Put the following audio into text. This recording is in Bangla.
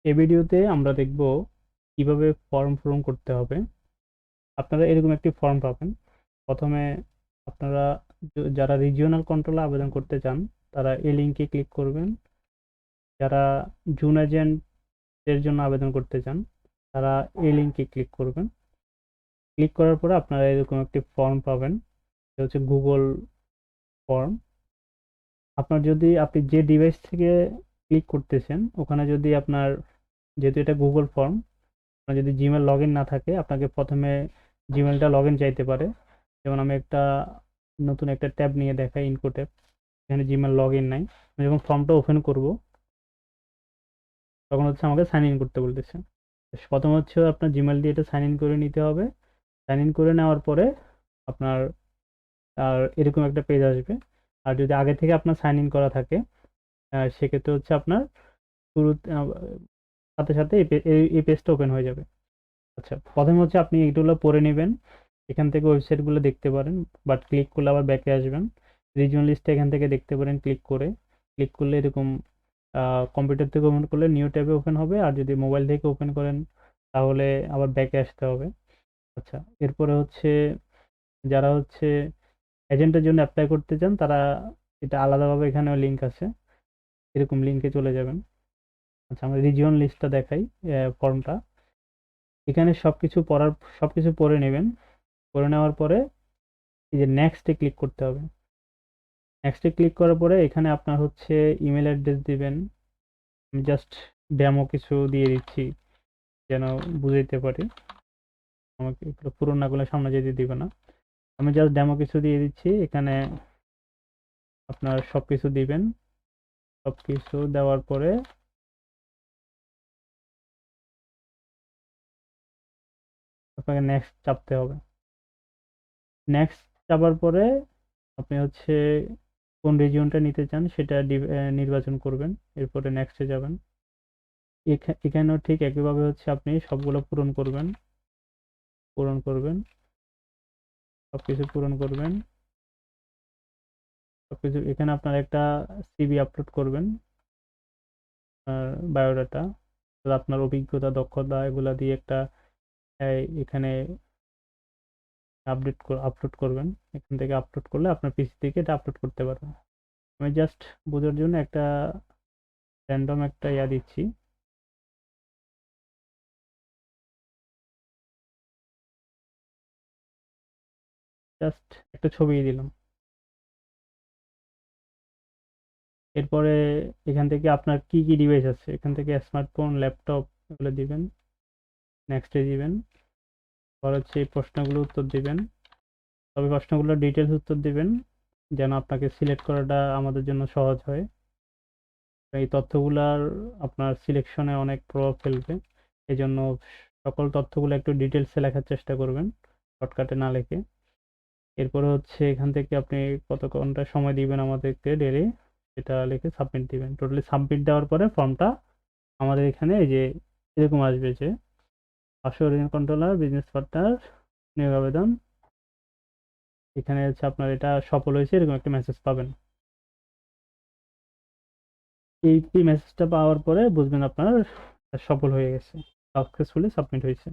এই ভিডিওতে আমরা দেখব কিভাবে ফর্ম পূরণ করতে হবে। আপনারা এরকম একটি ফর্ম পাবেন। প্রথমে আপনারা যারা রিজিওনাল কন্ট্রোলে আবেদন করতে চান তারা এই লিঙ্কে ক্লিক করবেন। যারা জুন এজেন্টের জন্য আবেদন করতে চান তারা এই লিঙ্কে ক্লিক করবেন। ক্লিক করার পরে আপনারা এরকম একটি ফর্ম পাবেন। এটা হচ্ছে গুগল ফর্ম। আপনি যে ডিভাইস থেকে ক্লিক করতেছেন ওখানে যদি আপনার, যেহেতু এটা গুগল ফর্ম, আপনার যদি জিমেল লগ ইন না থাকে আপনাকে প্রথমে জিমেলটা লগ ইন চাইতে পারে। যেমন আমি নতুন একটা ট্যাব নিয়ে দেখাই, ইনকো ট্যাব। এখানে জিমেল লগ ইন নাই। আমি যখন ফর্মটা ওপেন করব তখন হচ্ছে আমাকে সাইন ইন করতে বলতেছে। প্রথম হচ্ছে আপনার জিমেল দিয়ে এটা সাইন ইন করে নিতে হবে। সাইন ইন করে নেওয়ার পরে আপনার আর এরকম একটা পেজ আসবে। আর যদি আগে থেকে আপনার সাইন ইন করা থাকে সেক্ষেত্রে হচ্ছে আপনার শুরুতে সাথে সাথে এই পেজটা ওপেন হয়ে যাবে। আচ্ছা, প্রথমে হচ্ছে আপনি এগুলো পড়ে নেবেন। এখান থেকে ওয়েবসাইটগুলো দেখতে পারেন, বাট ক্লিক করলে আবার ব্যাকে আসবেন। রিজিওন লিস্টটা এখান থেকে দেখতে পারেন ক্লিক করলে এরকম কম্পিউটার থেকে ওপেন করলে নিউ ট্যাবে ওপেন হবে, আর যদি মোবাইল থেকে ওপেন করেন তাহলে আবার ব্যাকে আসতে হবে। আচ্ছা, এরপরে হচ্ছে যারা হচ্ছে এজেন্টের জন্য অ্যাপ্লাই করতে চান তারা এটা আলাদাভাবে এখানে লিঙ্ক আছে, এরকম লিঙ্কে চলে যাবেন। আচ্ছা, আমরা রিজিওন লিস্টটা দেখাই, ফর্মটা। এখানে সবকিছু পড়ে নেবেন। করে নেওয়ার পরে এই যে নেক্সটে ক্লিক করতে হবে। নেক্সটে ক্লিক করার পরে এখানে আপনার হচ্ছে ইমেল অ্যাড্রেস দিবেন। আমি জাস্ট ডেমো কিছু দিয়ে দিচ্ছি যেন বুঝাইতে পারি। আমাকে এগুলো পূরণ না করলে সামনে যেতে দিবে না। আমি জাস্ট ডেমো কিছু দিয়ে দিচ্ছি। এখানে আপনার সবকিছু দিবেন। সবকিছু দেওয়ার পরে আপনাকে নেক্সট চাপতে হবে। নেক্সট চাপার পরে আপনি হচ্ছে কোন রিজিয়নটা নিতে চান সেটা নির্বাচন করবেন। এরপরে নেক্সটে যাবেন। এখানেও ঠিক একইভাবে হচ্ছে আপনি সবগুলো পূরণ করবেন, সবকিছু পূরণ করবেন। সবকিছু এখানে আপনার একটা সিভি আপলোড করবেন, বায়োডাটা, আপনার অভিজ্ঞতা, দক্ষতা এগুলা দিয়ে একটা এখানে আপলোড করবেন। এখান থেকে আপলোড করলে আপনার পিসি থেকে এটা আপলোড করতে পারবেন। আমি জাস্ট বোঝার জন্য একটা র্যান্ডম একটা দিচ্ছি। জাস্ট একটা ছবি দিলাম। এরপরে এখান থেকে আপনার কি কি ডিভাইস আছে এখান থেকে স্মার্টফোন, ল্যাপটপ এগুলো দিবেন। নেক্সটে দিবেন। পর হচ্ছে এই প্রশ্নগুলো উত্তর দিবেন। তবে প্রশ্নগুলোর ডিটেলস উত্তর দিবেন যেন আপনাকে সিলেক্ট করাটা আমাদের জন্য সহজ হয়। এই তথ্যগুলার আপনার সিলেকশনে অনেক প্রভাব ফেলবে। এই জন্য সকল তথ্যগুলো একটু ডিটেলসে লেখার চেষ্টা করবেন, শর্টকাটে না লিখে। এরপরে হচ্ছে এখান থেকে আপনি কত ঘন্টা সময় দিবেন আমাদেরকে ডেলি, সেটা লিখে সাবমিট দিবেন। টোটালি সাবমিট দেওয়ার পরে ফর্মটা আমাদের এখানে এই যে এরকম আসবে যে অরিজিনাল কন্ট্রোলার বিজনেস পার্টনার নিয়োগ আবেদন। এখানে হচ্ছে আপনার এটা সফল হয়েছে এরকম একটা মেসেজ পাবেন। এই মেসেজটা পাওয়ার পরে বুঝবেন আপনার সফল হয়ে গেছে, সাকসেসফুলি সাবমিট হয়েছে।